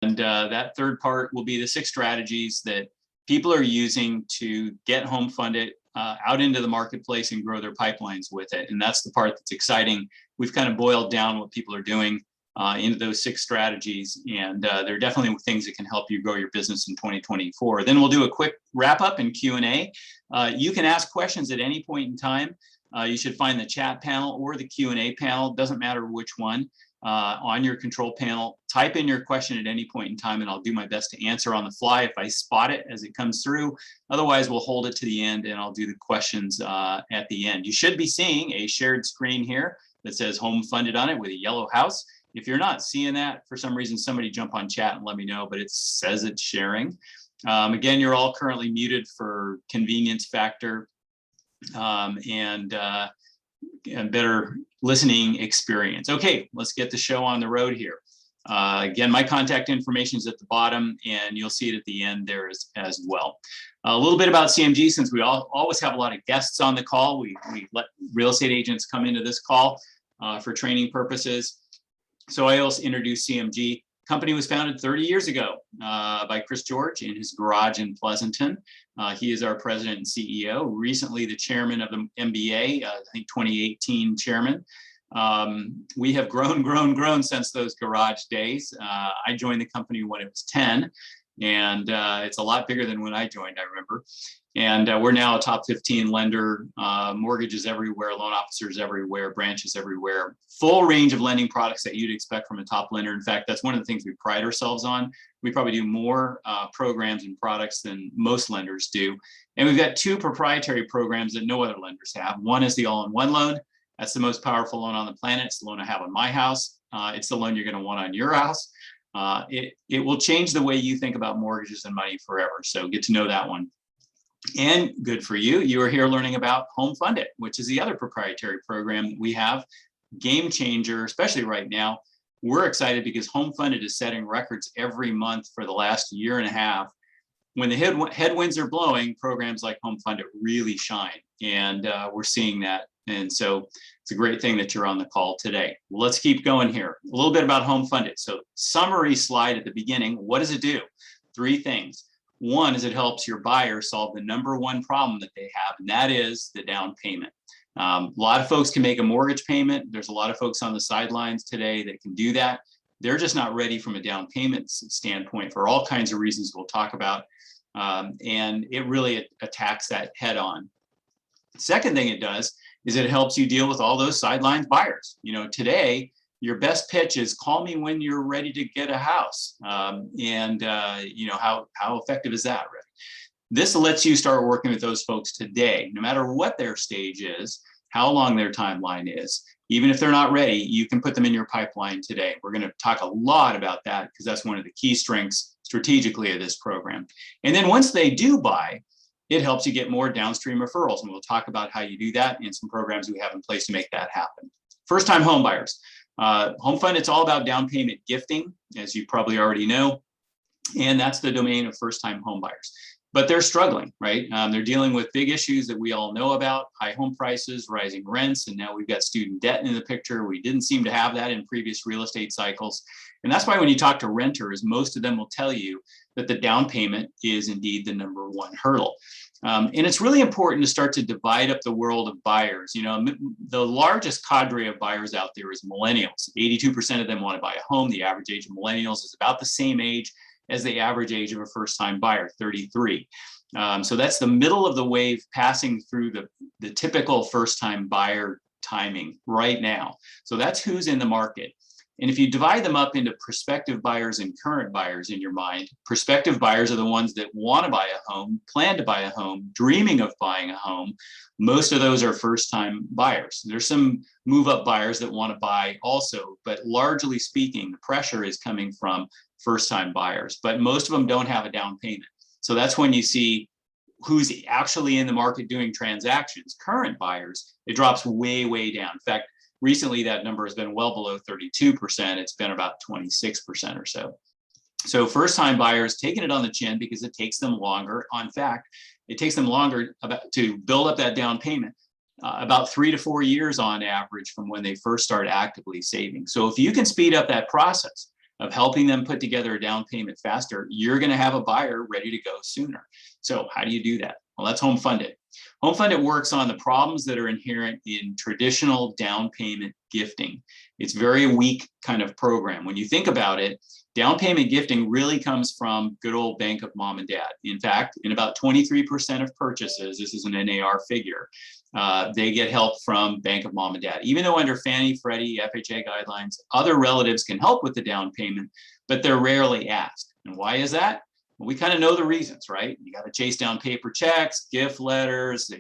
And that third part will be the 6 strategies that people are using to get HomeFundIt out into the marketplace and grow their pipelines with it. And that's the part that's exciting. We've kind of boiled down what people are doing into those 6 strategies. And they're definitely things that can help you grow your business in 2024. Then we'll do a quick wrap up and Q&A. You can ask questions at any point in time. You should find the chat panel or the Q&A panel, doesn't matter which one, on your control panel. Type in your question at any point in time and I'll do my best to answer on the fly if I spot it as it comes through. Otherwise, we'll hold it to the end and I'll do the questions at the end. You should be seeing a shared screen here that says HomeFundIt on it with a yellow house. If you're not seeing that, for some reason, somebody jump on chat and let me know, but it says it's sharing. Again, you're all currently muted for convenience factor and better listening experience. Okay, let's get the show on the road here. Again, my contact information is at the bottom and you'll see it at the end there as well. A little bit about CMG, since we always have a lot of guests on the call. We let real estate agents come into this call for training purposes. So I also introduced CMG. Company was founded 30 years ago by Chris George in his garage in Pleasanton. He is our president and CEO, recently the chairman of the MBA, I think 2018 chairman. We have grown since those garage days. I joined the company when it was 10, and it's a lot bigger than when I joined, I remember. And we're now a top 15 lender, mortgages everywhere, loan officers everywhere, branches everywhere, full range of lending products that you'd expect from a top lender. In fact, that's one of the things we pride ourselves on. We probably do more programs and products than most lenders do. And we've got 2 proprietary programs that no other lenders have. One is the all-in-one loan. That's the most powerful loan on the planet. It's the loan I have on my house. It's the loan you're going to want on your house. It will change the way you think about mortgages and money forever. So get to know that one. And good for you, you are here learning about HomeFundIt, which is the other proprietary program that we have. Game changer, especially right now. We're excited because HomeFundIt is setting records every month for the last year and a half. When the headwinds are blowing, programs like HomeFundIt really shine. And we're seeing that. And so it's a great thing that you're on the call today. Let's keep going here. A little bit about HomeFundIt. So summary slide at the beginning. What does it do? 3 things. One is it helps your buyer solve the #1 problem that they have, and that is the down payment. A lot of folks can make a mortgage payment. There's a lot of folks on the sidelines today that can do that. They're just not ready from a down payment standpoint for all kinds of reasons we'll talk about. And it really attacks that head on. Second thing it does is it helps you deal with all those sidelines buyers. You know, today, your best pitch is call me when you're ready to get a house. You know, how effective is that, right? This lets you start working with those folks today, no matter what their stage is, how long their timeline is. Even if they're not ready, you can put them in your pipeline today. We're going to talk a lot about that because that's one of the key strengths strategically of this program. And then once they do buy, it helps you get more downstream referrals. And we'll talk about how you do that and some programs we have in place to make that happen. First-time home buyers. HomeFundIt's all about down payment gifting, as you probably already know, and that's the domain of first-time home buyers. But they're struggling, right? They're dealing with big issues that we all know about: high home prices, rising rents, and now we've got student debt in the picture. We didn't seem to have that in previous real estate cycles. And that's why when you talk to renters, most of them will tell you that the down payment is indeed the #1 hurdle. And it's really important to start to divide up the world of buyers. You know, the largest cadre of buyers out there is millennials. 82% of them want to buy a home. The average age of millennials is about the same age as the average age of a first-time buyer, 33. So that's the middle of the wave passing through the typical first-time buyer timing right now. So that's who's in the market. And if you divide them up into prospective buyers and current buyers in your mind, prospective buyers are the ones that want to buy a home, plan to buy a home, dreaming of buying a home. Most of those are first-time buyers. There's some move-up buyers that want to buy also, but largely speaking, the pressure is coming from first-time buyers, but most of them don't have a down payment. So that's when you see who's actually in the market doing transactions. Current buyers, it drops way, way down. In fact, recently, that number has been well below 32%. It's been about 26% or so. So first-time buyers taking it on the chin because it takes them longer. In fact, it takes them longer to build up that down payment, about 3 to 4 years on average from when they first start actively saving. So if you can speed up that process, of helping them put together a down payment faster, you're going to have a buyer ready to go sooner. So how do you do that? Well, that's HomeFundIt. HomeFundIt works on the problems that are inherent in traditional down payment gifting. It's very weak kind of program. When you think about it, down payment gifting really comes from good old bank of mom and dad. In fact, in about 23% of purchases, this is an NAR figure, they get help from bank of mom and dad. Even though under Fannie, Freddie, FHA guidelines, other relatives can help with the down payment, but they're rarely asked. And why is that? Well, we kind of know the reasons, right? You got to chase down paper checks, gift letters,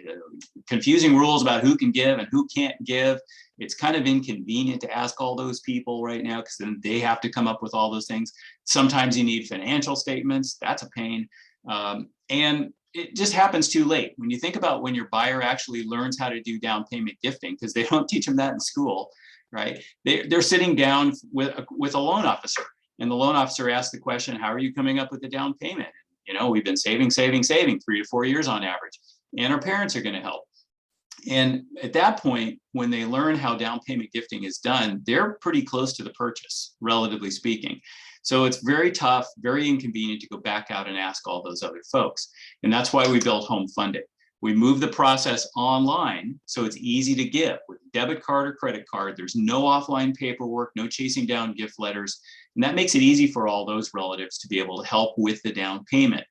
confusing rules about who can give and who can't give. It's kind of inconvenient to ask all those people right now because then they have to come up with all those things. Sometimes you need financial statements. That's a pain. And it just happens too late. When you think about when your buyer actually learns how to do down payment gifting, because they don't teach them that in school, right? They're sitting down with a loan officer, and the loan officer asks the question, how are you coming up with the down payment? You know, we've been saving 3 to 4 years on average, and our parents are going to help. And at that point, when they learn how down payment gifting is done, they're pretty close to the purchase, relatively speaking. So it's very tough, very inconvenient to go back out and ask all those other folks. And that's why we built HomeFundIt. We moved the process online so it's easy to give with debit card or credit card. There's no offline paperwork, no chasing down gift letters. And that makes it easy for all those relatives to be able to help with the down payment.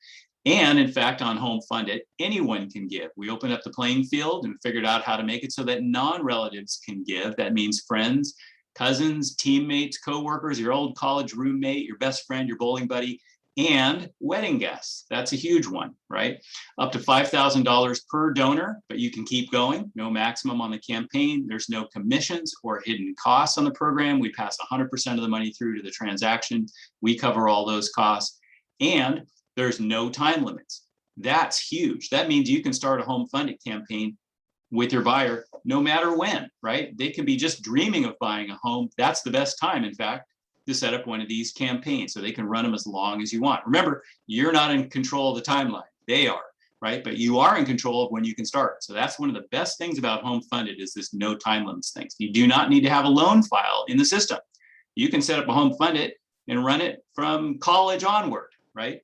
And in fact, on HomeFundIt, anyone can give. We opened up the playing field and figured out how to make it so that non-relatives can give. That means friends, cousins, teammates, coworkers, your old college roommate, your best friend, your bowling buddy, and wedding guests. That's a huge one, right? Up to $5,000 per donor, but you can keep going. No maximum on the campaign. There's no commissions or hidden costs on the program. We pass 100% of the money through to the transaction. We cover all those costs. And there's no time limits. That's huge. That means you can start a HomeFundIt campaign with your buyer no matter when, right? They can be just dreaming of buying a home. That's the best time, in fact, to set up one of these campaigns so they can run them as long as you want. Remember, you're not in control of the timeline. They are, right? But you are in control of when you can start. So that's one of the best things about HomeFundIt is this no time limits thing. You do not need to have a loan file in the system. You can set up a HomeFundIt and run it from college onward, right?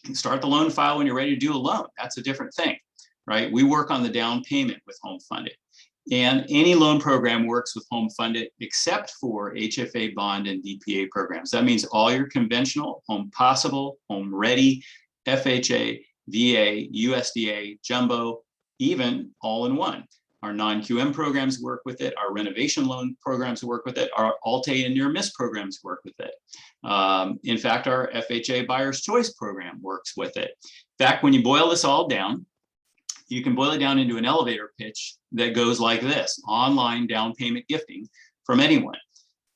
You can start the loan file when you're ready to do a loan. That's a different thing, right? We work on the down payment with HomeFundIt. And any loan program works with HomeFundIt except for HFA bond and DPA programs. That means all your conventional, Home Possible, Home Ready, FHA, VA, USDA, Jumbo, even all-in-one. Our non-QM programs work with it. Our renovation loan programs work with it. Our Alt-A and near miss programs work with it. In fact, our FHA Buyer's Choice program works with it. In fact, when you boil this all down, you can boil it down into an elevator pitch that goes like this: online down payment gifting from anyone.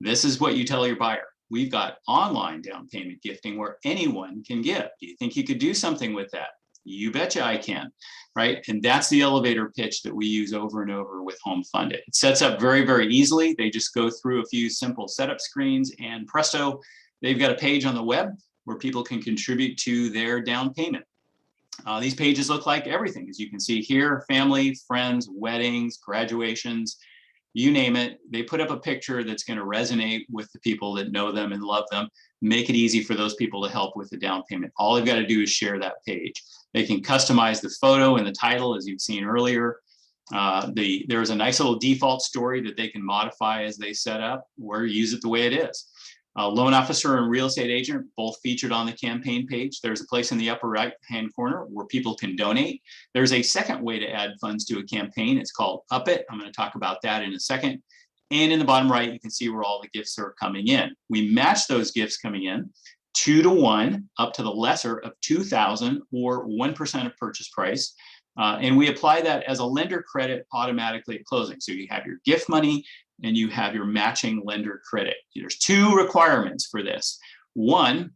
This is what you tell your buyer. We've got online down payment gifting where anyone can give. Do you think you could do something with that? You betcha I can, right? And that's the elevator pitch that we use over and over with HomeFundIt. It sets up very, very easily. They just go through a few simple setup screens and presto, they've got a page on the web where people can contribute to their down payment. These pages look like everything, as you can see here: family, friends, weddings, graduations, you name it. They put up a picture that's going to resonate with the people that know them and love them, make it easy for those people to help with the down payment. All they've got to do is share that page. They can customize the photo and the title, as you've seen earlier. There's a nice little default story that they can modify as they set up or use it the way it is. Loan officer and real estate agent, both featured on the campaign page. There's a place in the upper right-hand corner where people can donate. There's a second way to add funds to a campaign. It's called Up It. I'm going to talk about that in a second. And in the bottom right, you can see where all the gifts are coming in. We match those gifts coming in 2 to 1 up to the lesser of $2,000 or 1% of purchase price. And we apply that as a lender credit automatically at closing. So you have your gift money and you have your matching lender credit. There's 2 requirements for this. One,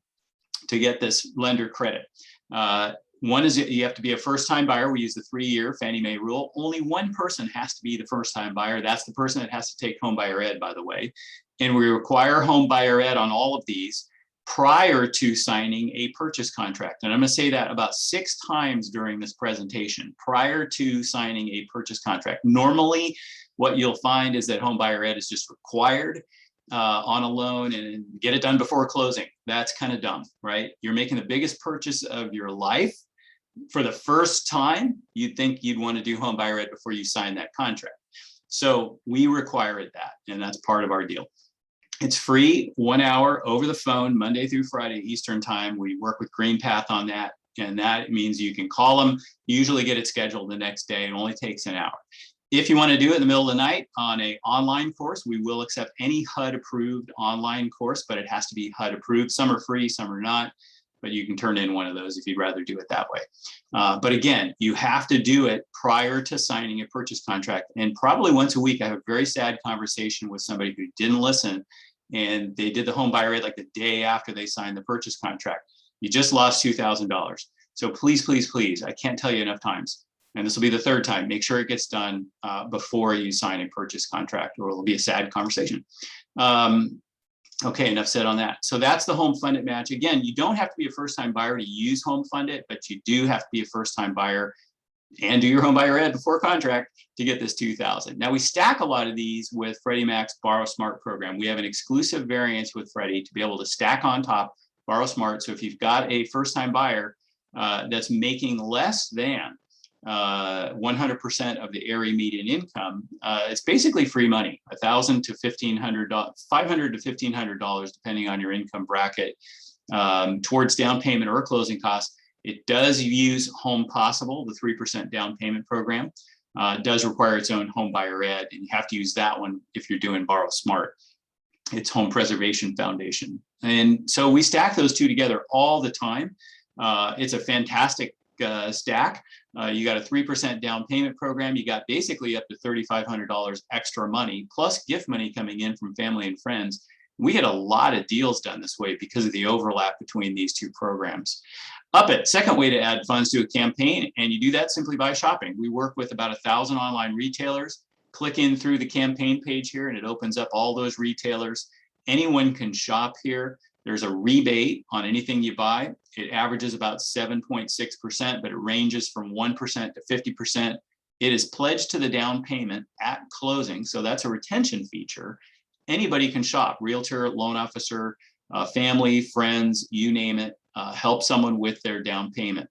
to get this lender credit. One is you have to be a first-time buyer. We use the 3-year Fannie Mae rule. Only one person has to be the first-time buyer. That's the person that has to take Home Buyer Ed, by the way. And we require Home Buyer Ed on all of these prior to signing a purchase contract. And I'm going to say that about 6 times during this presentation, prior to signing a purchase contract. Normally, what you'll find is that Home Buyer Ed is just required. on a loan and get it done before closing. That's kind of dumb, right? You're making the biggest purchase of your life. For the first time, you'd think you'd want to do home buyer ed before you sign that contract. So we require that, and that's part of our deal. It's free, 1 hour over the phone, Monday through Friday, Eastern time. We work with GreenPath on that, and that means you can call them. You usually get it scheduled the next day. It only takes an hour. If you want to do it in the middle of the night on an online course, we will accept any HUD approved online course, but it has to be HUD approved. Some are free, some are not, but you can turn in one of those if you'd rather do it that way. But again, you have to do it prior to signing a purchase contract. And probably once a week, I have a very sad conversation with somebody who didn't listen, and they did the home buyer ed like the day after they signed the purchase contract. You just lost $2,000. So please, please, please, I can't tell you enough times, and this will be the third time, make sure it gets done before you sign a purchase contract, or it'll be a sad conversation. Okay, enough said on that. So that's the HomeFundIt match. Again, you don't have to be a first-time buyer to use HomeFundIt, but you do have to be a first-time buyer and do your home buyer ed before contract to get this $2,000. Now we stack a lot of these with Freddie Mac's Borrow Smart program. We have an exclusive variance with Freddie to be able to stack on top Borrow Smart. So if you've got a first-time buyer that's making less than 100% of the area median income, it's basically free money, $1,000 to $1,500, $500 to $1,500, depending on your income bracket, towards down payment or closing costs. It does use Home Possible, the 3% down payment program. It does require its own home buyer ed, and you have to use that one if you're doing Borrow Smart. It's Home Preservation Foundation. And so we stack those two together all the time. It's a fantastic stack. You got a 3% down payment program. You got basically up to $3,500 extra money, plus gift money coming in from family and friends. We had a lot of deals done this way because of the overlap between these two programs. HomeFundIt, second way to add funds to a campaign, and you do that simply by shopping. We work with about 1,000 online retailers. Click in through the campaign page here, and it opens up all those retailers. Anyone can shop here. There's a rebate on anything you buy. It averages about 7.6%, but it ranges from 1% to 50%. It is pledged to the down payment at closing, so that's a retention feature. Anybody can shop, realtor, loan officer, family, friends, you name it, help someone with their down payment.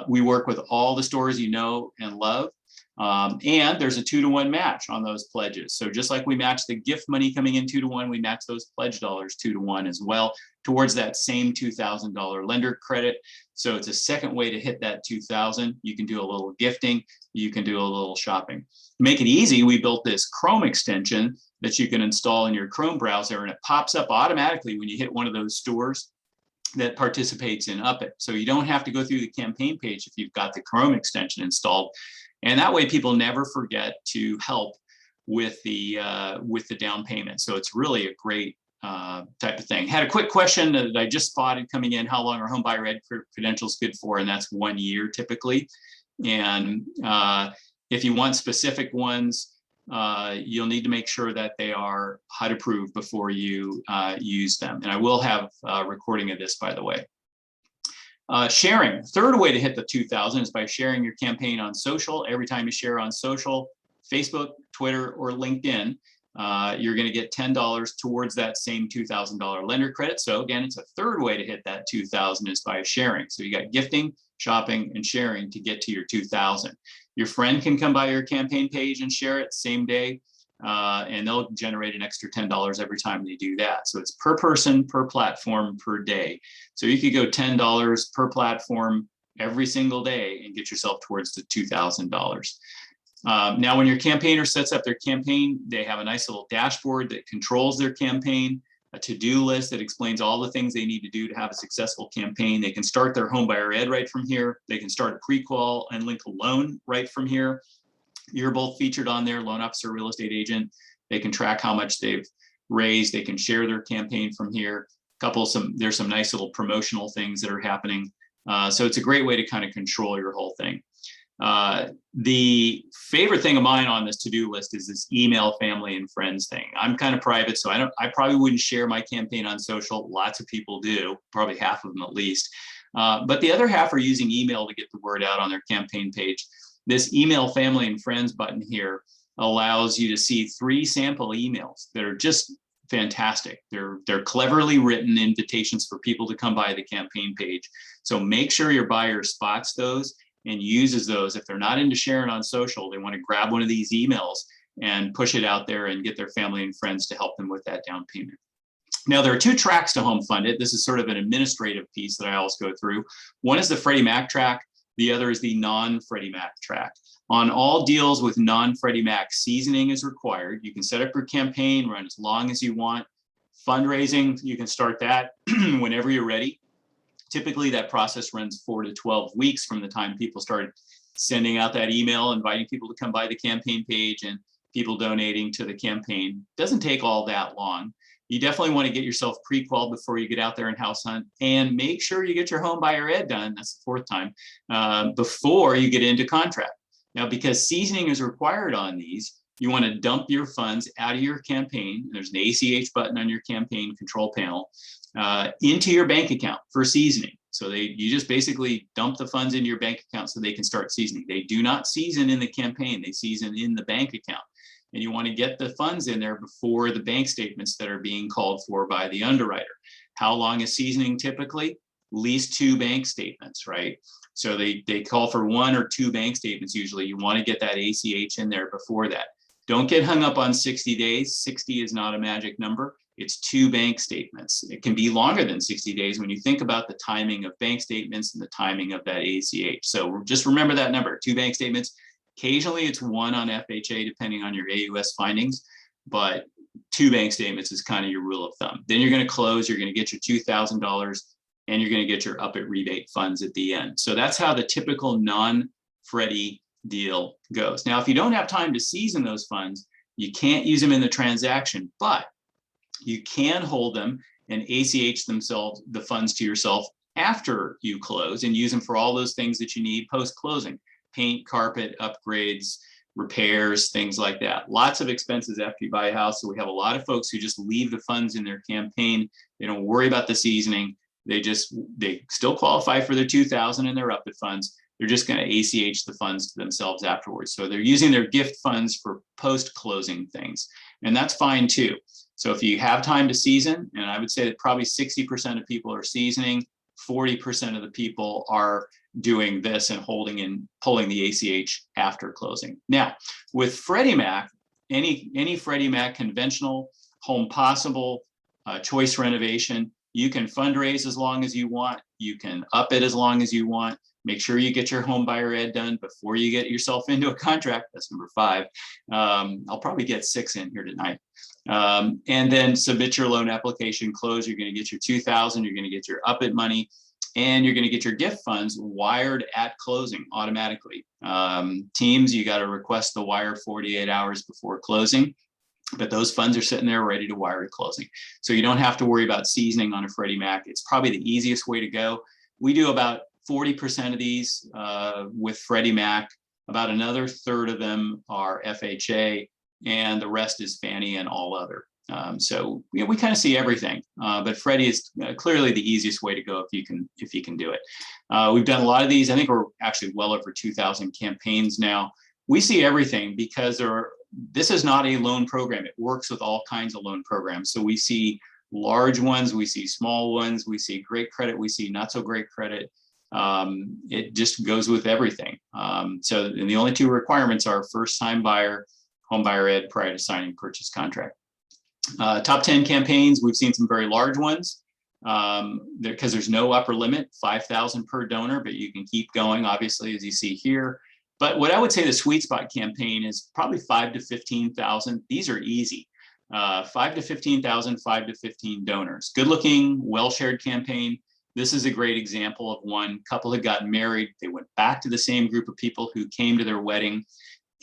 We work with all the stores you know and love. And there's a 2-to-1 match on those pledges. So just like we match the gift money coming in 2-to-1, we match those pledge dollars 2-to-1 as well towards that same $2,000 lender credit. So it's a second way to hit that $2,000. You can do a little gifting, you can do a little shopping. To make it easy, we built this Chrome extension that you can install in your Chrome browser, and it pops up automatically when you hit one of those stores that participates in HomeFundIt. So you don't have to go through the campaign page if you've got the Chrome extension installed. And that way people never forget to help with the down payment. So it's really a great type of thing. Had a quick question that I just spotted coming in: how long are home buyer ed credentials good for? And that's 1 year typically. And if you want specific ones, you'll need to make sure that they are HUD approved before you use them. And I will have a recording of this, by the way. Sharing. Third way to hit the 2,000 is by sharing your campaign on social. Every time you share on social, Facebook, Twitter, or LinkedIn, you're going to get $10 towards that same $2,000 lender credit. So again, it's a third way to hit that 2,000 is by sharing. So you got gifting, shopping, and sharing to get to your 2,000. Your friend can come by your campaign page and share it same day, and they'll generate an extra $10 every time they do that. So it's per person, per platform, per day. So you could go $10 per platform every single day and get yourself towards the $2,000. Now, when your campaigner sets up their campaign, they have a nice little dashboard that controls their campaign, a to-do list that explains all the things they need to do to have a successful campaign. They can start their home buyer ed right from here. They can start a pre-qual and link a loan right from here. You're both featured on there, loan officer, real estate agent. They can track how much they've raised. They can share their campaign from here. There's some nice little promotional things that are happening. So it's a great way to kind of control your whole thing. The favorite thing of mine on this to-do list is this email family and friends thing. I'm kind of private, so I probably wouldn't share my campaign on social. Lots of people do, probably half of them at least. But the other half are using email to get the word out on their campaign page. This email family and friends button here allows you to see 3 sample emails that are just fantastic. They're cleverly written invitations for people to come by the campaign page. So make sure your buyer spots those and uses those. If they're not into sharing on social, they want to grab one of these emails and push it out there and get their family and friends to help them with that down payment. Now, there are two tracks to HomeFundIt. This is sort of an administrative piece that I always go through. One is the Freddie Mac track. The other is the non-Freddie Mac track. On all deals with non-Freddie Mac, seasoning is required. You can set up your campaign, run as long as you want. Fundraising, you can start that whenever you're ready. Typically, that process runs 4 to 12 weeks from the time people started sending out that email, inviting people to come by the campaign page and people donating to the campaign. Doesn't take all that long. You definitely want to get yourself pre-qualified before you get out there and house hunt, and make sure you get your home buyer ed done. That's the fourth time before you get into contract. Now, because seasoning is required on these, you want to dump your funds out of your campaign. There's an ACH button on your campaign control panel into your bank account for seasoning. So you just basically dump the funds into your bank account so they can start seasoning. They do not season in the campaign, they season in the bank account. And you want to get the funds in there before the bank statements that are being called for by the underwriter. How long is seasoning typically? At least 2 bank statements, right? So they call for 1 or 2 bank statements usually. You want to get that ACH in there before that. Don't get hung up on 60 days. 60 is not a magic number. It's 2 bank statements. It can be longer than 60 days when you think about the timing of bank statements and the timing of that ACH. So just remember that number, 2 bank statements. Occasionally it's 1 on FHA, depending on your AUS findings, but 2 bank statements is kind of your rule of thumb. Then you're going to close, you're going to get your $2,000, and you're going to get your up at rebate funds at the end. So that's how the typical non-Freddie deal goes. Now, if you don't have time to season those funds, you can't use them in the transaction, but you can hold them and ACH themselves, the funds to yourself after you close, and use them for all those things that you need post-closing. Paint, carpet, upgrades, repairs, things like that. Lots of expenses after you buy a house. So we have a lot of folks who just leave the funds in their campaign. They don't worry about the seasoning. They still qualify for their $2,000 and their up at funds. They're just going to ACH the funds to themselves afterwards. So they're using their gift funds for post-closing things. And that's fine too. So if you have time to season, and I would say that probably 60% of people are seasoning, 40% of the people are doing this and holding and pulling the ACH after closing. Now, with Freddie Mac, any Freddie Mac conventional, Home Possible, choice renovation, you can fundraise as long as you want. You can up it as long as you want. Make sure you get your home buyer ed done before you get yourself into a contract. That's number 5. I'll probably get 6 in here tonight. And then submit your loan application, close. You're going to get your $2,000. You're going to get your up it money, and you're going to get your gift funds wired at closing automatically. Teams, you got to request the wire 48 hours before closing, but those funds are sitting there ready to wire at closing. So you don't have to worry about seasoning on a Freddie Mac. It's probably the easiest way to go. We do about 40% of these with Freddie Mac. About another third of them are FHA, and the rest is Fannie and all other. So we kind of see everything, but Freddie is clearly the easiest way to go if you can do it. We've done a lot of these. I think we're actually well over 2,000 campaigns now. We see everything because this is not a loan program. It works with all kinds of loan programs. So we see large ones, we see small ones, we see great credit, we see not so great credit. It just goes with everything. And the only 2 requirements are first-time buyer, home buyer ed prior to signing purchase contract. Top 10 campaigns, we've seen some very large ones because there's no upper limit, 5,000 per donor, but you can keep going, obviously, as you see here. But what I would say the sweet spot campaign is probably 5 to 15,000. These are easy. 5 to 15,000, 5 to 15 donors. Good looking, well-shared campaign. This is a great example of one couple had gotten married. They went back to the same group of people who came to their wedding.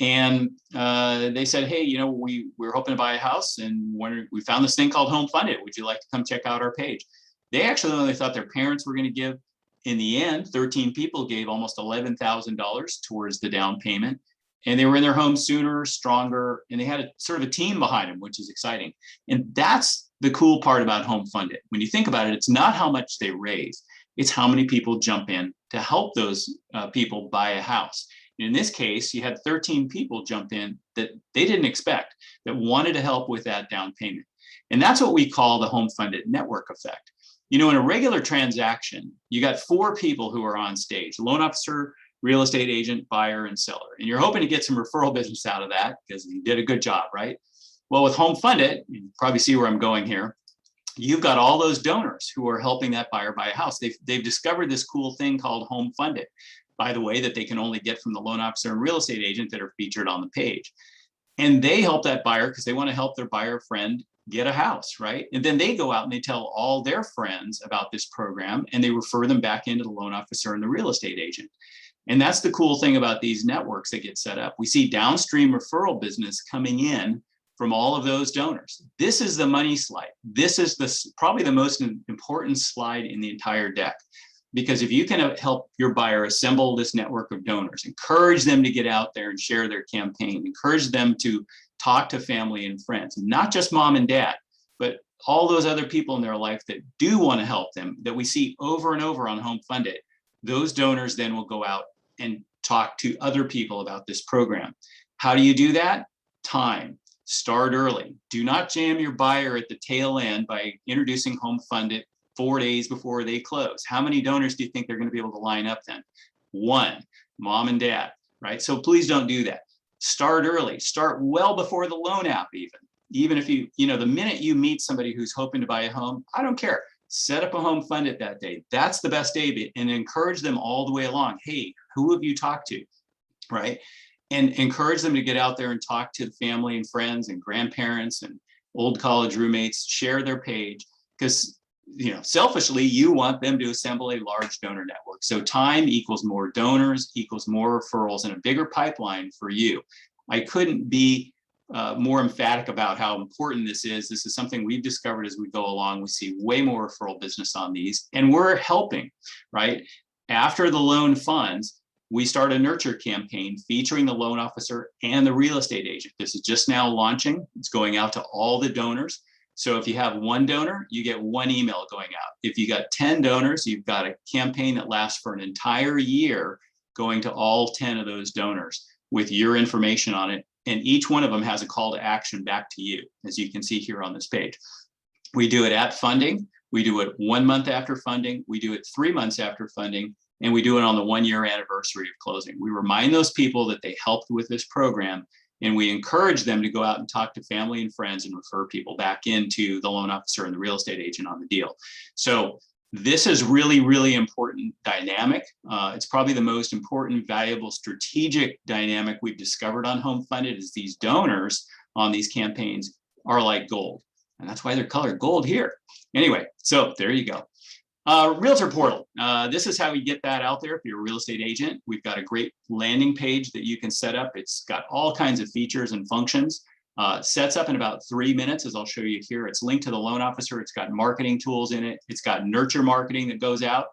And they said, hey, we're hoping to buy a house, and we found this thing called HomeFundIt. Would you like to come check out our page? They actually only thought their parents were going to give. In the end, 13 people gave almost $11,000 towards the down payment, and they were in their home sooner, stronger, and they had a sort of a team behind them, which is exciting. And that's the cool part about HomeFundIt. When you think about it, it's not how much they raise, it's how many people jump in to help those people buy a house. In this case, you had 13 people jump in that they didn't expect, that wanted to help with that down payment. And that's what we call the HomeFundIt network effect. You know, in a regular transaction, you got 4 people who are on stage: loan officer, real estate agent, buyer, and seller. And you're hoping to get some referral business out of that because you did a good job, right? Well, with HomeFundIt, you probably see where I'm going here. You've got all those donors who are helping that buyer buy a house. They've discovered this cool thing called HomeFundIt, by the way, that they can only get from the loan officer and real estate agent that are featured on the page. And they help that buyer because they want to help their buyer friend get a house, right? And then they go out and they tell all their friends about this program, and they refer them back into the loan officer and the real estate agent. And that's the cool thing about these networks that get set up. We see downstream referral business coming in from all of those donors. This is the money slide. This is probably the most important slide in the entire deck. Because if you can help your buyer assemble this network of donors, encourage them to get out there and share their campaign, encourage them to talk to family and friends, not just mom and dad, but all those other people in their life that do want to help them, that we see over and over on HomeFundIt, those donors then will go out and talk to other people about this program. How do you do that? Time. Start early. Do not jam your buyer at the tail end by introducing HomeFundIt 4 days before they close. How many donors do you think they're going to be able to line up then? 1, mom and dad, right? So please don't do that. Start early. Start well before the loan app even. Even if you know, the minute you meet somebody who's hoping to buy a home, I don't care. Set up a HomeFundIt that day. That's the best day, and encourage them all the way along. Hey, who have you talked to, right? And encourage them to get out there and talk to the family and friends and grandparents and old college roommates, share their page, because, you know, selfishly, you want them to assemble a large donor network. So time equals more donors equals more referrals and a bigger pipeline for you. I couldn't be more emphatic about how important this is. This is something we've discovered as we go along. We see way more referral business on these, and we're helping, right? After the loan funds, we start a nurture campaign featuring the loan officer and the real estate agent. This is just now launching. It's going out to all the donors. So if you have 1 donor, you get 1 email going out. If you got 10 donors, you've got a campaign that lasts for an entire year going to all 10 of those donors with your information on it. And each one of them has a call to action back to you, as you can see here on this page. We do it at funding. We do it 1 month after funding. We do it 3 months after funding. And we do it on the 1-year anniversary of closing. We remind those people that they helped with this program, and we encourage them to go out and talk to family and friends and refer people back into the loan officer and the real estate agent on the deal. So this is really, really important dynamic. It's probably the most important, valuable, strategic dynamic we've discovered on HomeFundIt is these donors on these campaigns are like gold. And that's why they're colored gold here. Anyway, so there you go. Realtor portal. This is how you get that out there if you're a real estate agent. We've got a great landing page that you can set up. It's got all kinds of features and functions. Sets up in about 3 minutes, as I'll show you here. It's linked to the loan officer. It's got marketing tools in it. It's got nurture marketing that goes out.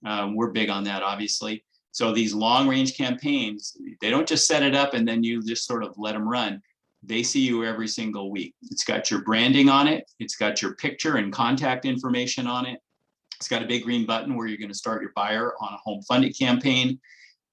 We're big on that, obviously. So these long range campaigns, they don't just set it up and then you just sort of let them run. They see you every single week. It's got your branding on it. It's got your picture and contact information on it. It's got a big green button where you're going to start your buyer on a HomeFundIt campaign.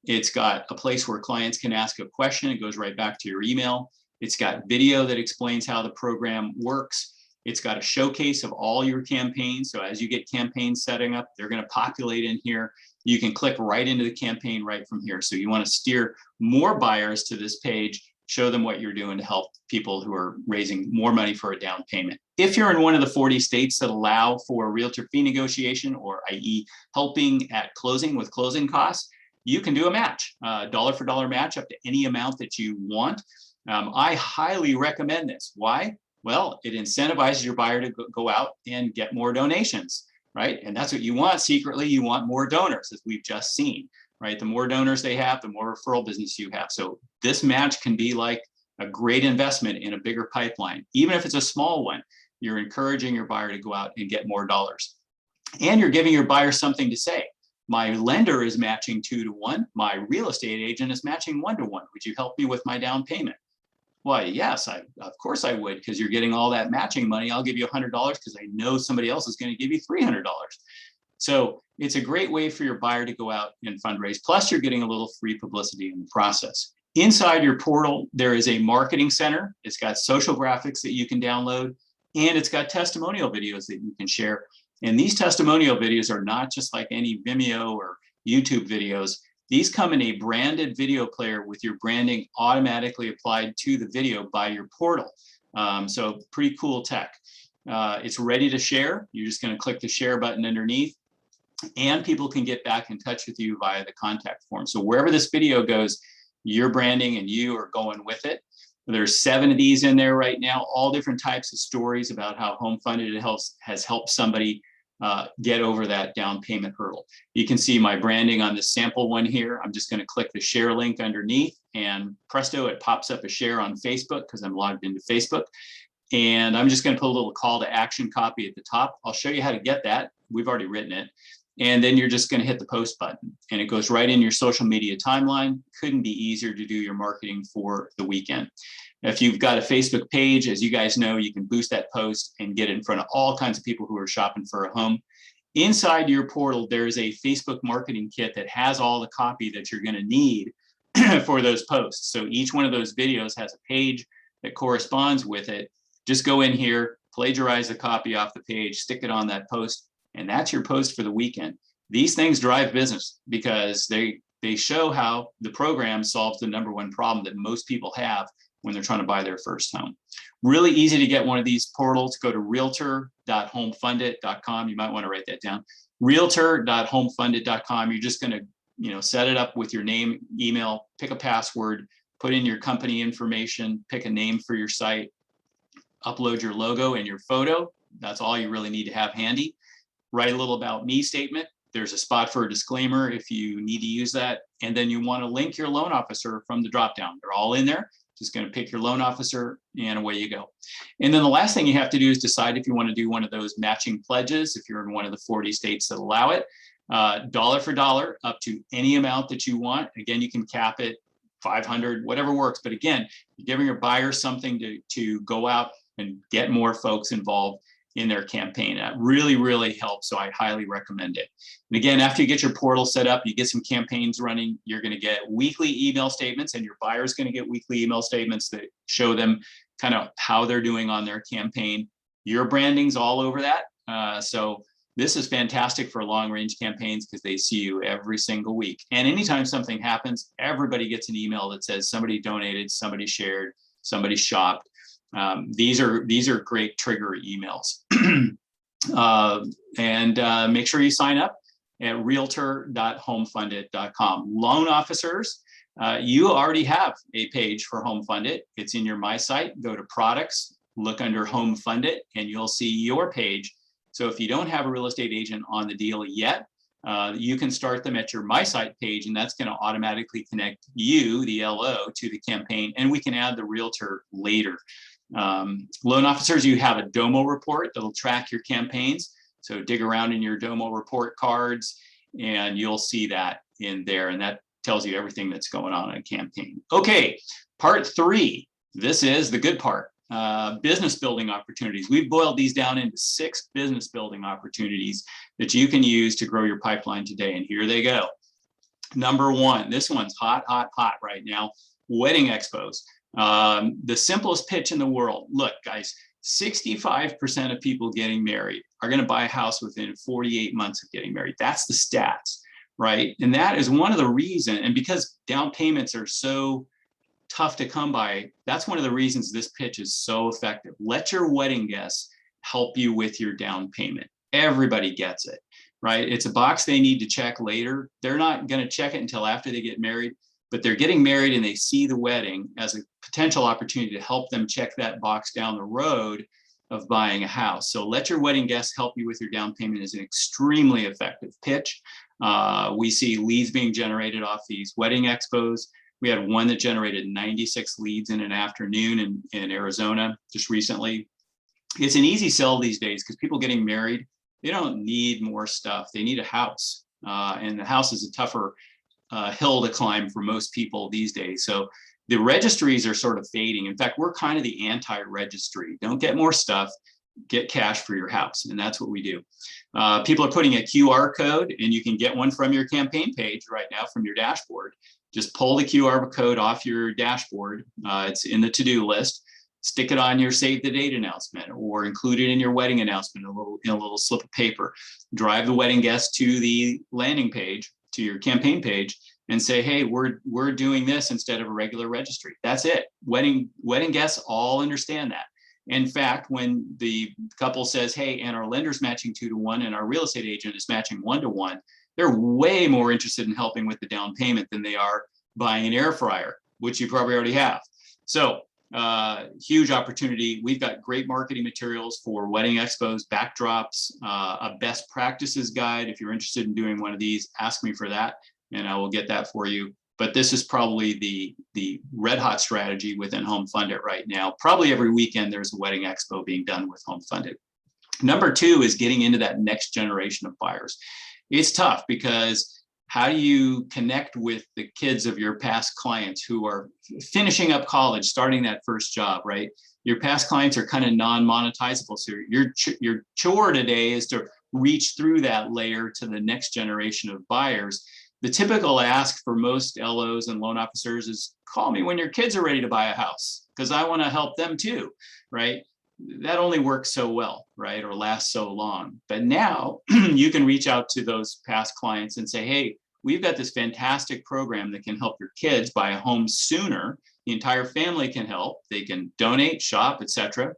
It's got a place where clients can ask a question. It goes right back to your email. It's got video that explains how the program works. It's got a showcase of all your campaigns. So as you get campaigns setting up, they're going to populate in here. You can click right into the campaign right from here. So you want to steer more buyers to this page, show them what you're doing to help people who are raising more money for a down payment. If you're in one of the 40 states that allow for realtor fee negotiation, or i.e. helping at closing with closing costs, you can do a match, dollar for dollar match up to any amount that you want. I highly recommend this. Why? Well, it incentivizes your buyer to go out and get more donations, right? And that's what you want secretly. You want more donors, as we've just seen, right? The more donors they have, the more referral business you have. So this match can be like a great investment in a bigger pipeline. Even if it's a small one, you're encouraging your buyer to go out and get more dollars. And you're giving your buyer something to say. My lender is matching 2 to 1. My real estate agent is matching 1 to 1. Would you help me with my down payment? Why, yes, of course I would, because you're getting all that matching money. I'll give you $100 because I know somebody else is going to give you $300. So it's a great way for your buyer to go out and fundraise. Plus, you're getting a little free publicity in the process. Inside your portal, there is a marketing center. It's got social graphics that you can download. And it's got testimonial videos that you can share. And these testimonial videos are not just like any Vimeo or YouTube videos. These come in a branded video player with your branding automatically applied to the video by your portal. So pretty cool tech. It's ready to share. You're just going to click the share button underneath, and people can get back in touch with you via the contact form. So wherever this video goes, your branding and you are going with it. There's 7 of these in there right now, all different types of stories about how HomeFundIt has helped somebody get over that down payment hurdle. You can see my branding on this sample one here. I'm just going to click the share link underneath, and presto, it pops up a share on Facebook because I'm logged into Facebook. And I'm just going to put a little call to action copy at the top. I'll show you how to get that. We've already written it. And then you're just going to hit the post button, and it goes right in your social media timeline. Couldn't be easier to do your marketing for the weekend. If you've got a Facebook page, as you guys know, you can boost that post and get it in front of all kinds of people who are shopping for a home. Inside your portal, there is a Facebook marketing kit that has all the copy that you're going to need for those posts. So each one of those videos has a page that corresponds with it. Just go in here, plagiarize the copy off the page, stick it on that post, and that's your post for the weekend. These things drive business because they show how the program solves the #1 problem that most people have when they're trying to buy their first home. Really easy to get one of these portals. Go to realtor.homefundit.com. You might want to write that down. Realtor.homefundit.com. You're just going to, set it up with your name, email, pick a password, put in your company information, pick a name for your site, upload your logo and your photo. That's all you really need to have handy. Write a little about me statement. There's a spot for a disclaimer if you need to use that. And then you want to link your loan officer from the dropdown. They're all in there. Just going to pick your loan officer, and away you go. And then the last thing you have to do is decide if you want to do one of those matching pledges, if you're in one of the 40 states that allow it, dollar for dollar, up to any amount that you want. Again, you can cap it 500, whatever works. But again, you're giving your buyers something to go out and get more folks involved in their campaign. That really, really helps. So I highly recommend it. And again, after you get your portal set up, you get some campaigns running, you're going to get weekly email statements, and your buyer's going to get weekly email statements that show them kind of how they're doing on their campaign. Your branding's all over that. So this is fantastic for long range campaigns because they see you every single week. And anytime something happens, everybody gets an email that says somebody donated, somebody shared, somebody shopped. These are great trigger emails. Make sure you sign up at realtor.homefundit.com. Loan officers, you already have a page for HomeFundIt. It's in your My Site. Go to products, look under HomeFundIt, and you'll see your page. So if you don't have a real estate agent on the deal yet, you can start them at your My Site page, and that's going to automatically connect you, the LO, to the campaign, and we can add the realtor later. Loan officers, you have a Domo report that'll track your campaigns. So dig around in your Domo report cards, and you'll see that in there, and that tells you everything that's going on in a campaign. Okay, part 3. This is the good part. Business building opportunities. We've boiled these down into 6 business building opportunities that you can use to grow your pipeline today. And here they go. Number 1, this one's hot, hot, hot right now. Wedding expos. The simplest pitch in the world. Look, guys, 65% of people getting married are going to buy a house within 48 months of getting married. That's the stats, right? And that is one of the reasons, and because down payments are so tough to come by, that's one of the reasons this pitch is so effective. Let your wedding guests help you with your down payment. Everybody gets it, right? It's a box they need to check later. They're not going to check it until after they get married, but they're getting married and they see the wedding as a potential opportunity to help them check that box down the road of buying a house. So let your wedding guests help you with your down payment is an extremely effective pitch. We see leads being generated off these wedding expos. We had one that generated 96 leads in an afternoon in Arizona just recently. It's an easy sell these days because people getting married, they don't need more stuff. They need a house. And the house is a tougher hill to climb for most people these days. So the registries are sort of fading. In fact, we're kind of the anti-registry. Don't get more stuff, get cash for your house. And that's what we do. People are putting a QR code, and you can get one from your campaign page right now from your dashboard. Just pull the QR code off your dashboard. It's in the to-do list. Stick it on your save the date announcement, or include it in your wedding announcement in a little slip of paper. Drive the wedding guest to the landing page, to your campaign page, and say, hey, we're doing this instead of a regular registry. That's it. Wedding guests all understand that. In fact, when the couple says, hey, and our lender's matching 2 to 1 and our real estate agent is matching 1 to 1, they're way more interested in helping with the down payment than they are buying an air fryer, which you probably already have. So huge opportunity. We've got great marketing materials for wedding expos, backdrops, a best practices guide. If you're interested in doing one of these, ask me for that and I will get that for you. But this is probably the red hot strategy within HomeFundIt right now. Probably every weekend there's a wedding expo being done with HomeFundIt. Number 2 is getting into that next generation of buyers. It's tough because how do you connect with the kids of your past clients who are finishing up college, starting that first job, right? Your past clients are kind of non-monetizable. So your chore today is to reach through that layer to the next generation of buyers. The typical ask for most LOs and loan officers is, call me when your kids are ready to buy a house, because I want to help them too, right? That only works so well, right? Or lasts so long. But now you can reach out to those past clients and say, hey, we've got this fantastic program that can help your kids buy a home sooner. The entire family can help. They can donate, shop, etc.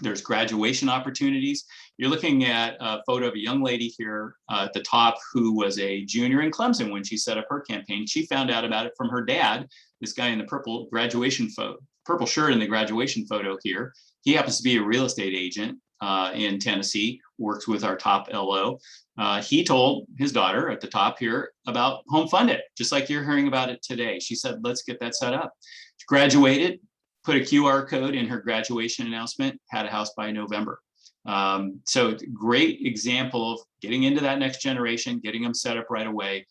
There's graduation opportunities. You're looking at a photo of a young lady here at the top who was a junior in Clemson when she set up her campaign. She found out about it from her dad, this guy in the purple graduation photo, purple shirt in the graduation photo here. He happens to be a real estate agent in Tennessee, works with our top LO. He told his daughter at the top here about HomeFundIt, just like you're hearing about it today. She said, let's get that set up. She graduated, put a QR code in her graduation announcement, had a house by November. So great example of getting into that next generation, getting them set up right away,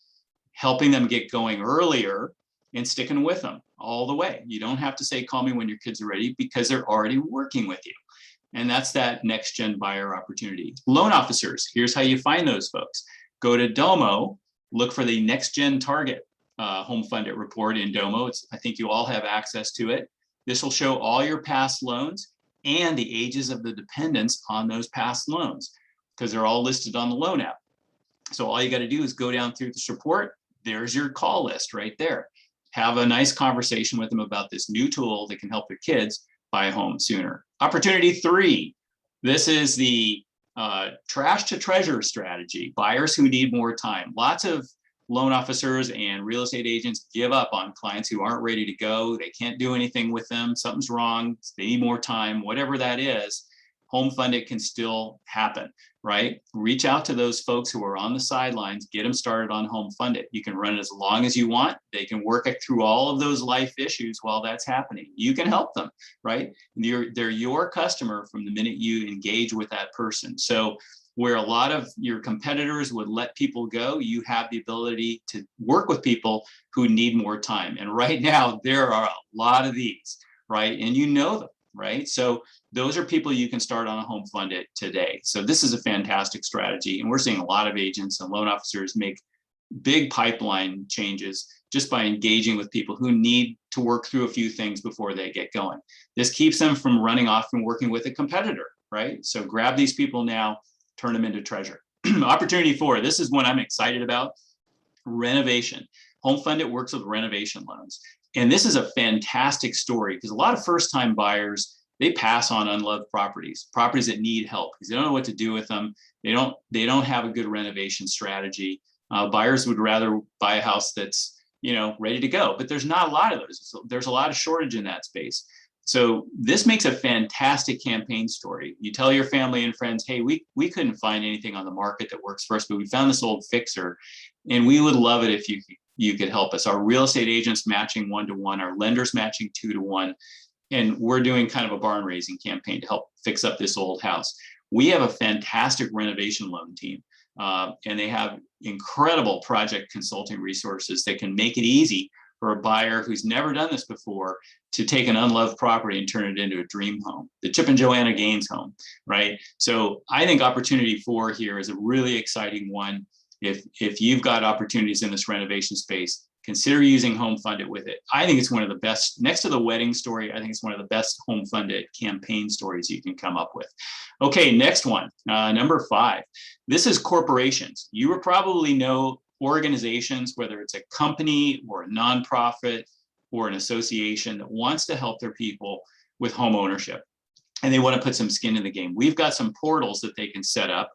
helping them get going earlier and sticking with them all the way. You don't have to say, call me when your kids are ready, because they're already working with you. And that's that next gen buyer opportunity. Loan officers, here's how you find those folks. Go to Domo, look for the next gen target HomeFundIt report in Domo. I think you all have access to it. This will show all your past loans and the ages of the dependents on those past loans, because they're all listed on the loan app. So all you got to do is go down through this report. There's your call list right there. Have a nice conversation with them about this new tool that can help their kids buy a home sooner. Opportunity 3, this is the trash to treasure strategy. Buyers who need more time. Lots of loan officers and real estate agents give up on clients who aren't ready to go. They can't do anything with them. Something's wrong. They need more time, whatever that is. HomeFundIt can still happen, right? Reach out to those folks who are on the sidelines, get them started on HomeFundIt. You can run it as long as you want. They can work through all of those life issues while that's happening. You can help them, right? They're your customer from the minute you engage with that person. So where a lot of your competitors would let people go, you have the ability to work with people who need more time. And right now, there are a lot of these, right? And you know them, right? So those are people you can start on a HomeFundIt today. So this is a fantastic strategy. And we're seeing a lot of agents and loan officers make big pipeline changes just by engaging with people who need to work through a few things before they get going. This keeps them from running off and working with a competitor, right? So grab these people now, turn them into treasure. Opportunity 4, this is one I'm excited about, renovation. HomeFundIt works with renovation loans. And this is a fantastic story because a lot of first-time buyers, they pass on unloved properties that need help because they don't know what to do with them. They don't have a good renovation strategy. Buyers would rather buy a house that's, ready to go, but there's not a lot of those. There's a lot of shortage in that space. So this makes a fantastic campaign story. You tell your family and friends, hey, we couldn't find anything on the market that works for us, but we found this old fixer and we would love it if you could help us. Our real estate agents matching 1 to 1, our lenders matching 2 to 1. And we're doing kind of a barn raising campaign to help fix up this old house. We have a fantastic renovation loan team. And they have incredible project consulting resources that can make it easy for a buyer who's never done this before to take an unloved property and turn it into a dream home, the Chip and Joanna Gaines home, right? So I think opportunity 4 here is a really exciting one. If you've got opportunities in this renovation space, consider using HomeFundIt with it. I think it's one of the best, next to the wedding story, I think it's one of the best HomeFundIt campaign stories you can come up with. Okay, next one, number 5. This is corporations. You will probably know organizations, whether it's a company or a nonprofit or an association that wants to help their people with home ownership, and they want to put some skin in the game. We've got some portals that they can set up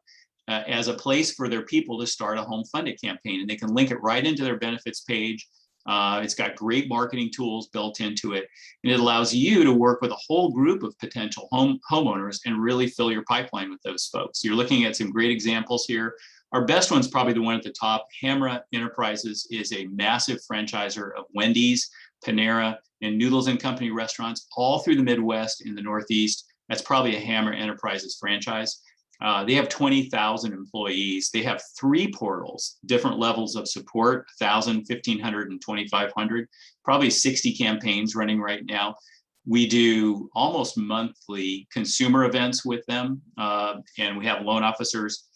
as a place for their people to start a HomeFundIt campaign, and they can link it right into their benefits page. It's got great marketing tools built into it, and it allows you to work with a whole group of potential homeowners and really fill your pipeline with those folks. You're looking at some great examples here. Our best one's probably the one at the top. Hamra Enterprises is a massive franchisor of Wendy's, Panera, and Noodles and Company restaurants all through the Midwest and the Northeast. That's probably a Hamra Enterprises franchise. They have 20,000 employees. They have 3 portals, different levels of support, 1,000, 1,500, and 2,500, probably 60 campaigns running right now. We do almost monthly consumer events with them, and we have loan officers.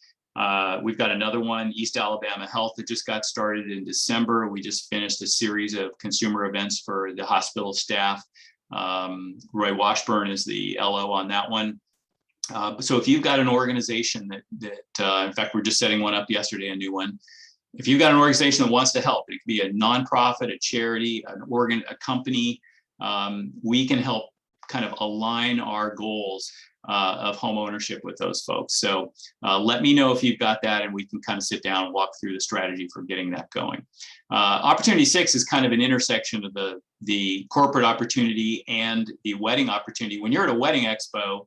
We've got another one, East Alabama Health, that just got started in December. We just finished a series of consumer events for the hospital staff. Roy Washburn is the LO on that one. So if you've got an organization that in fact, we're just setting one up yesterday, a new one. If you've got an organization that wants to help, it could be a nonprofit, a charity, a company, we can help kind of align our goals of home ownership with those folks. So let me know if you've got that, and we can kind of sit down and walk through the strategy for getting that going. Opportunity 6 is kind of an intersection of the corporate opportunity and the wedding opportunity. When you're at a wedding expo,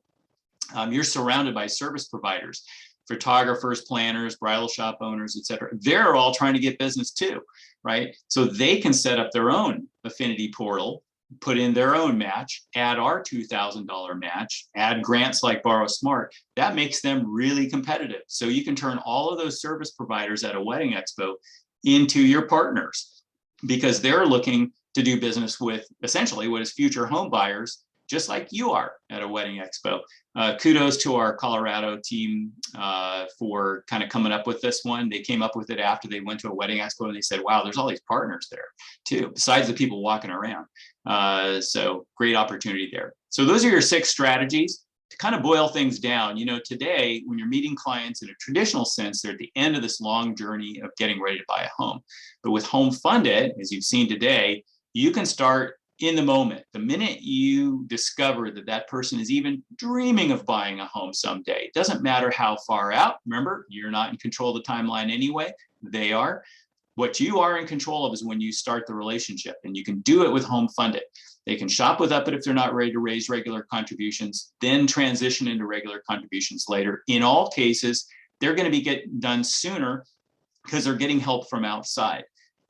you're surrounded by service providers, photographers, planners, bridal shop owners, et cetera. They're all trying to get business too, right? So they can set up their own affinity portal, put in their own match, add our $2,000 match, add grants like Borrow Smart. That makes them really competitive. So you can turn all of those service providers at a wedding expo into your partners, because they're looking to do business with essentially what is future home buyers, just like you are at a wedding expo. Kudos to our Colorado team for kind of coming up with this one. They came up with it after they went to a wedding expo, and they said, wow, there's all these partners there too, besides the people walking around. So great opportunity there. So those are your 6 strategies. To kind of boil things down, you know, today, when you're meeting clients in a traditional sense, they're at the end of this long journey of getting ready to buy a home. But with HomeFundIt, as you've seen today, you can start in the moment. The minute you discover that that person is even dreaming of buying a home someday, it doesn't matter how far out. Remember, you're not in control of the timeline anyway. They are. What you are in control of is when you start the relationship, and you can do it with HomeFundIt. They can shop with Up It if they're not ready to raise regular contributions, then transition into regular contributions later. In all cases, they're going to be getting done sooner because they're getting help from outside.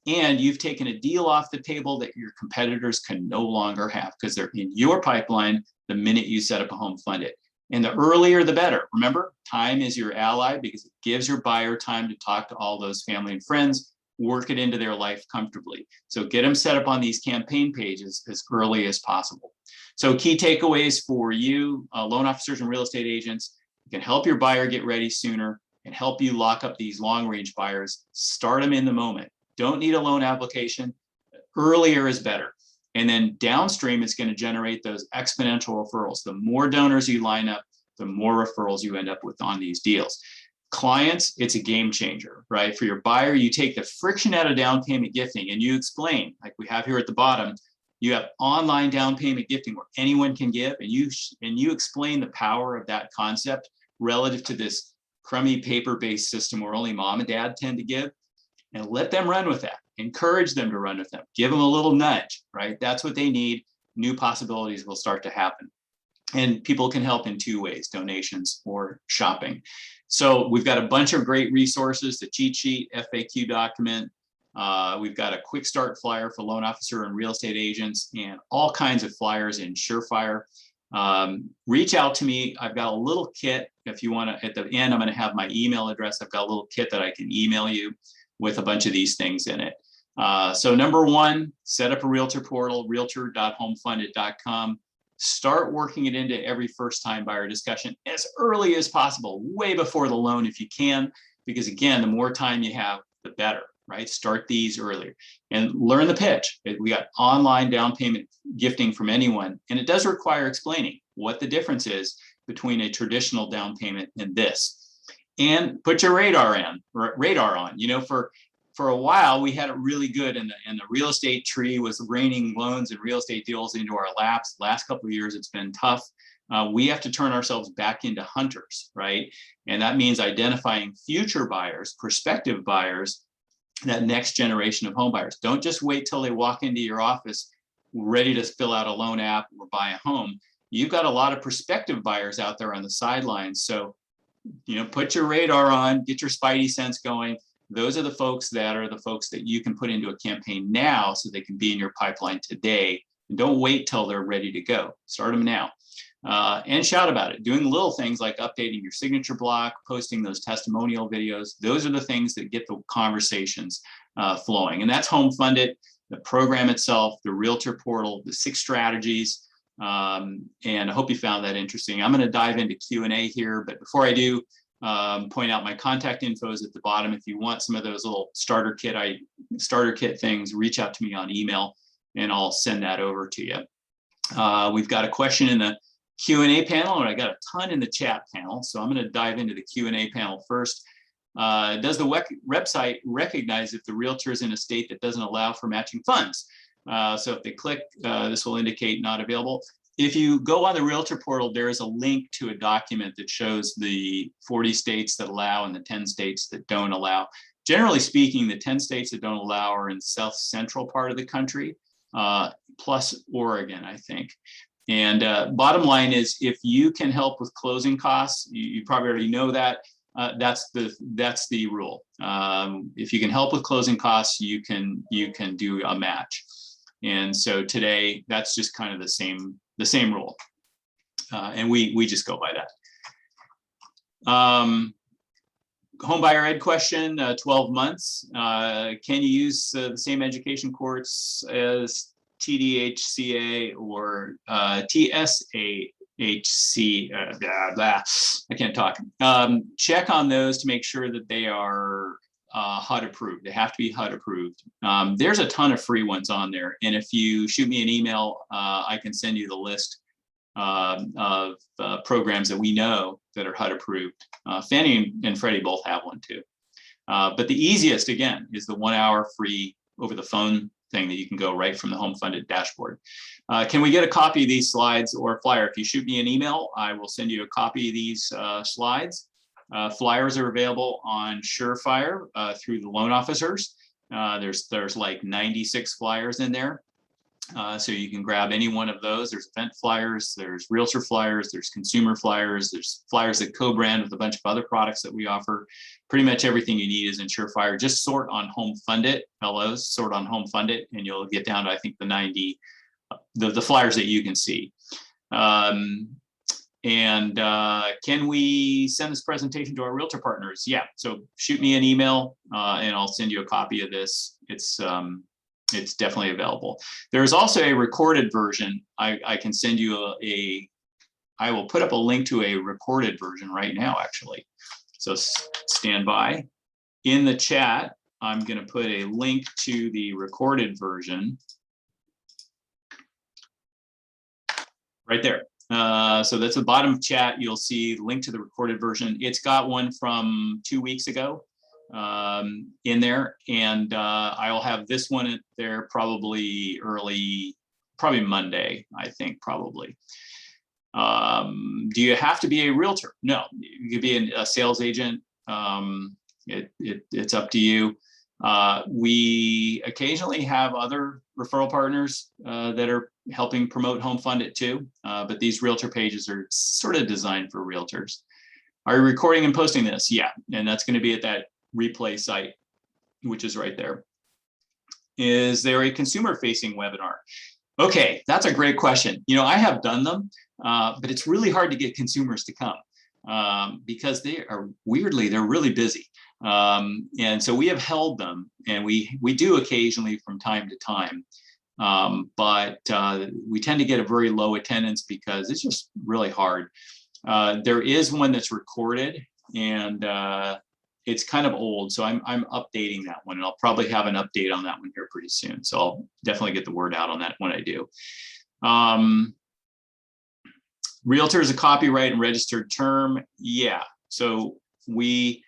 And you've taken a deal off the table that your competitors can no longer have, because they're in your pipeline the minute you set up a HomeFundIt. And the earlier, the better. Remember, time is your ally, because it gives your buyer time to talk to all those family and friends, work it into their life comfortably. So get them set up on these campaign pages as early as possible. So key takeaways for you, loan officers and real estate agents: you can help your buyer get ready sooner and help you lock up these long-range buyers. Start them in the moment. Don't need a loan application. Earlier is better. And then downstream, it's going to generate those exponential referrals. The more donors you line up, the more referrals you end up with on these deals. Clients, it's a game changer, right? For your buyer, you take the friction out of down payment gifting, and you explain, like we have here at the bottom, you have online down payment gifting where anyone can give, and you explain the power of that concept relative to this crummy paper-based system where only mom and dad tend to give. And let them run with that. Encourage them to run with them. Give them a little nudge, right? That's what they need. New possibilities will start to happen. And people can help in 2 ways: donations or shopping. So we've got a bunch of great resources: the cheat sheet, FAQ document. We've got a quick start flyer for loan officer and real estate agents, and all kinds of flyers in Surefire. Reach out to me. I've got a little kit. If you want to, at the end, I'm going to have my email address. I've got a little kit that I can email you with a bunch of these things in it. So number 1, set up a realtor portal, realtor.homefundit.com. Start working it into every first-time buyer discussion as early as possible, way before the loan if you can, because again, the more time you have, the better. right? Start these earlier and learn the pitch. We got online down payment gifting from anyone, and it does require explaining what the difference is between a traditional down payment and this. And put your radar on. You know, for a while we had it really good, and the real estate tree was raining loans and real estate deals into our laps. Last couple of years it's been tough. We have to turn ourselves back into hunters, right? And that means identifying future buyers, prospective buyers, that next generation of home buyers. Don't just wait till they walk into your office ready to fill out a loan app or buy a home. You've got a lot of prospective buyers out there on the sidelines. So, you know, put your radar on, get your spidey sense going. Those are the folks that you can put into a campaign now so they can be in your pipeline today. And don't wait till they're ready to go. Start them now. And shout about it. Doing little things like updating your signature block, posting those testimonial videos. Those are the things that get the conversations flowing. And that's HomeFundIt, the program itself, the realtor portal, the 6 strategies. And I hope you found that interesting. I'm going to dive into Q&A here, but before I do, point out my contact info is at the bottom. If you want some of those little starter kit things, reach out to me on email and I'll send that over to you. We've got a question in the Q&A panel, and I got a ton in the chat panel. So I'm going to dive into the Q&A panel first. Does the website recognize if the realtor is in a state that doesn't allow for matching funds? So if they click, this will indicate not available. If you go on the realtor portal, there is a link to a document that shows the 40 states that allow and the 10 states that don't allow. Generally speaking, the 10 states that don't allow are in south central part of the country, plus Oregon, I think. And bottom line is, if you can help with closing costs, you probably already know that. That's the rule. If you can help with closing costs, you can do a match. And so today, that's just kind of the same rule, and we just go by that. Home buyer ed question: 12 months. Can you use the same education course as TDHCA or TSAHC? Blah, blah. I can't talk. Check on those to make sure that they are HUD approved. They have to be HUD approved. There's a ton of free ones on there, and if you shoot me an email, I can send you the list of programs that we know that are HUD approved. Fannie and Freddie both have one too. But the easiest, again, is the 1 hour free over the phone thing that you can go right from the HomeFundIt dashboard. Can we get a copy of these slides or flyer? If you shoot me an email, I will send you a copy of these slides. Flyers are available on Surefire through the loan officers. There's like 96 flyers in there. So you can grab any one of those. There's event flyers, there's realtor flyers, there's consumer flyers, there's flyers that co-brand with a bunch of other products that we offer. Pretty much everything you need is in Surefire. Just sort on HomeFundIt, fellows, sort on HomeFundIt, and you'll get down to, I think, the 90, the flyers that you can see. Can we send this presentation to our realtor partners? Yeah, so shoot me an email and I'll send you a copy of this. It's definitely available. There's also a recorded version. I can send you I will put up a link to a recorded version right now, actually. So stand by. In the chat, I'm going to put a link to the recorded version right there. So that's the bottom of chat. You'll see the link to the recorded version. It's got one from 2 weeks ago in there, and I'll have this one there probably Monday, I think, probably. Do you have to be a realtor? No, you could be a sales agent. It's up to you. We occasionally have other referral partners that are helping promote HomeFundIt too, but these realtor pages are sort of designed for realtors. Are you recording and posting this? Yeah, and that's going to be at that replay site, which is right there. Is there a consumer-facing webinar? Okay, that's a great question. You know, I have done them, but it's really hard to get consumers to come because they're really busy. And so we have held them, and we do occasionally from time to time, but we tend to get a very low attendance because it's just really hard. There is one that's recorded, and it's kind of old, so I'm updating that one, and I'll probably have an update on that one here pretty soon. So I'll definitely get the word out on that when I do. Realtor is a copyright and registered term. Yeah, so we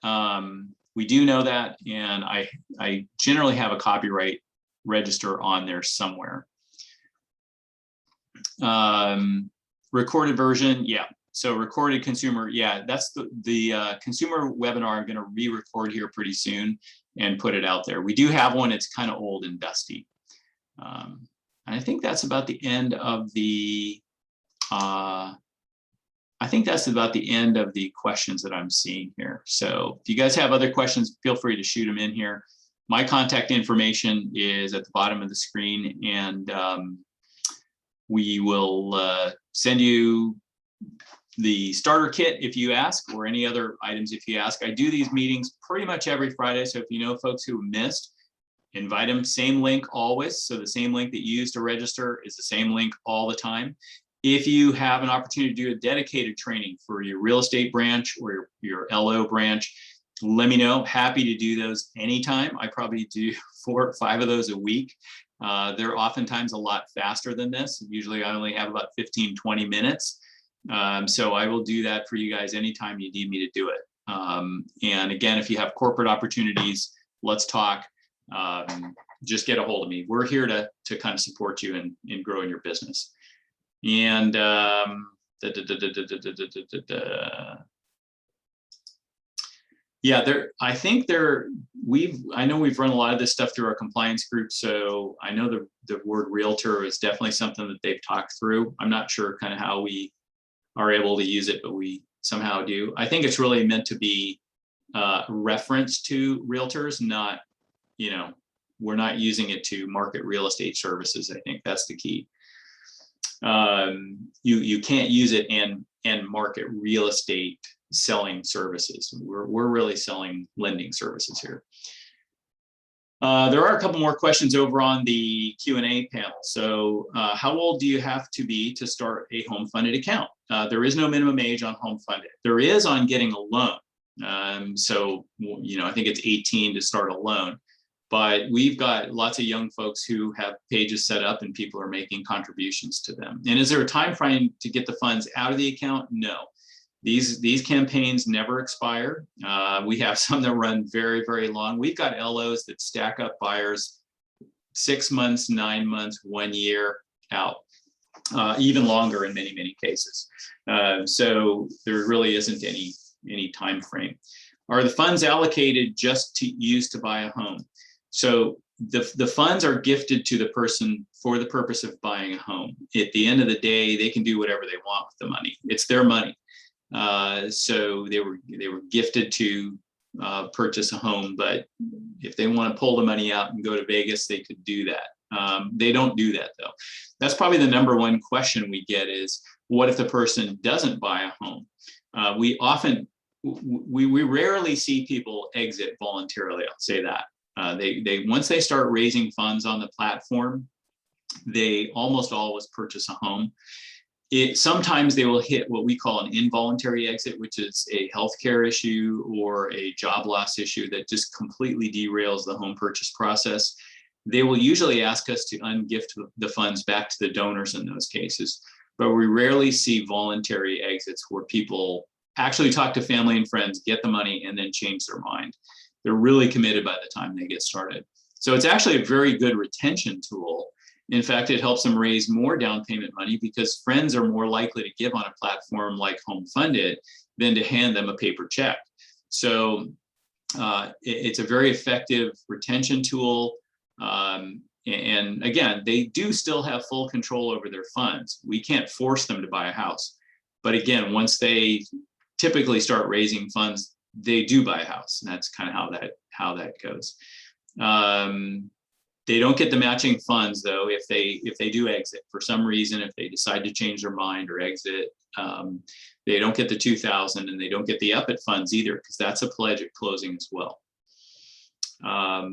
do know that, and I generally have a copyright register on there somewhere. Recorded version, yeah. So recorded consumer, yeah, that's the consumer webinar I'm going to re-record here pretty soon and put it out there. We do have one. It's kind of old and dusty. And I think that's about the end of the questions that I'm seeing here. So if you guys have other questions, feel free to shoot them in here. My contact information is at the bottom of the screen, and we will send you the starter kit if you ask, or any other items if you ask. I do these meetings pretty much every Friday, so if you know folks who missed, invite them. Same link always. So the same link that you use to register is the same link all the time. If you have an opportunity to do a dedicated training for your real estate branch or your LO branch, let me know. Happy to do those anytime. I probably do 4 or 5 of those a week. They're oftentimes a lot faster than this. Usually I only have about 15, 20 minutes. So I will do that for you guys anytime you need me to do it. And again, if you have corporate opportunities, let's talk. Just get a hold of me. We're here to kind of support you in growing your business. And yeah, I know we've run a lot of this stuff through our compliance group, so I know the word realtor is definitely something that they've talked through. I'm not sure kind of how we are able to use it, but we somehow do. I think it's really meant to be reference to realtors, not, we're not using it to market real estate services. I think that's the key. You can't use it and market real estate selling services. We're really selling lending services here. There are a couple more questions over on the Q&A panel. So how old do you have to be to start a HomeFundIt account? There is no minimum age on HomeFundIt. There is on getting a loan. So, I think it's 18 to start a loan. But we've got lots of young folks who have pages set up and people are making contributions to them. And is there a time frame to get the funds out of the account? No. These campaigns never expire. We have some that run very, very long. We've got LOs that stack up buyers 6 months, 9 months, 1 year out, even longer in many, many cases. So there really isn't any time frame. Are the funds allocated just to use to buy a home? So the funds are gifted to the person for the purpose of buying a home. At the end of the day, they can do whatever they want with the money. It's their money. So they were gifted to purchase a home, but if they want to pull the money out and go to Vegas, they could do that. They don't do that though. That's probably the number one question we get is, what if the person doesn't buy a home? We rarely see people exit voluntarily. I'll say that. Once they start raising funds on the platform, they almost always purchase a home. Sometimes they will hit what we call an involuntary exit, which is a healthcare issue or a job loss issue that just completely derails the home purchase process. They will usually ask us to ungift the funds back to the donors in those cases, but we rarely see voluntary exits where people actually talk to family and friends, get the money, and then change their mind. They're really committed by the time they get started. So it's actually a very good retention tool. In fact, it helps them raise more down payment money because friends are more likely to give on a platform like HomeFundIt than to hand them a paper check. So it's a very effective retention tool. And again, they do still have full control over their funds. We can't force them to buy a house. But again, once they typically start raising funds, they do buy a house. And that's kind of how that goes. They don't get the matching funds though if they do exit for some reason. If they decide to change their mind or exit, they don't get the $2,000, and they don't get the UpIt funds either, because that's a pledge at closing as well. I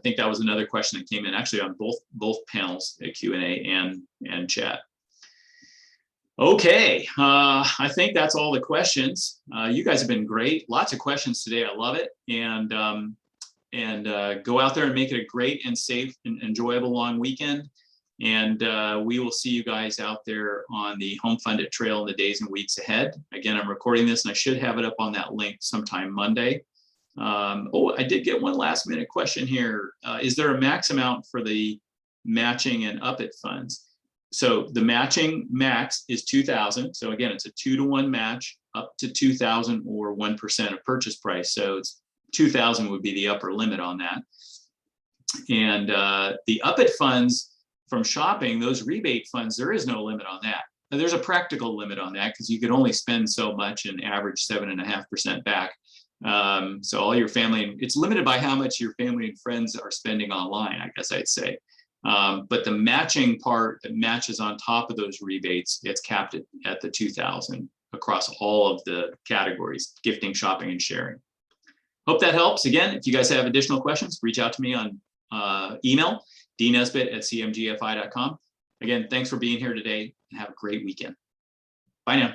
think that was another question that came in actually on both panels, the Q&A and chat. Okay, I think that's all the questions. You guys have been great. Lots of questions today. I love it. And go out there and make it a great and safe and enjoyable long weekend. And we will see you guys out there on the HomeFundIt trail in the days and weeks ahead. Again, I'm recording this and I should have it up on that link sometime Monday. Oh, I did get one last minute question here. Is there a max amount for the matching and up-it funds? So the matching max is 2,000. So again, it's a 2-to-1 match up to 2,000 or 1% of purchase price. So it's 2,000 would be the upper limit on that. And the up-it funds from shopping, those rebate funds, there is no limit on that. Now, there's a practical limit on that because you could only spend so much and average 7.5% back. So all your family, it's limited by how much your family and friends are spending online, I guess I'd say. But the matching part that matches on top of those rebates, it's capped at the 2,000 across all of the categories: gifting, shopping, and sharing. Hope that helps. Again, if you guys have additional questions, reach out to me on email, dnesbitt@cmgfi.com. Again, thanks for being here today and have a great weekend. Bye now.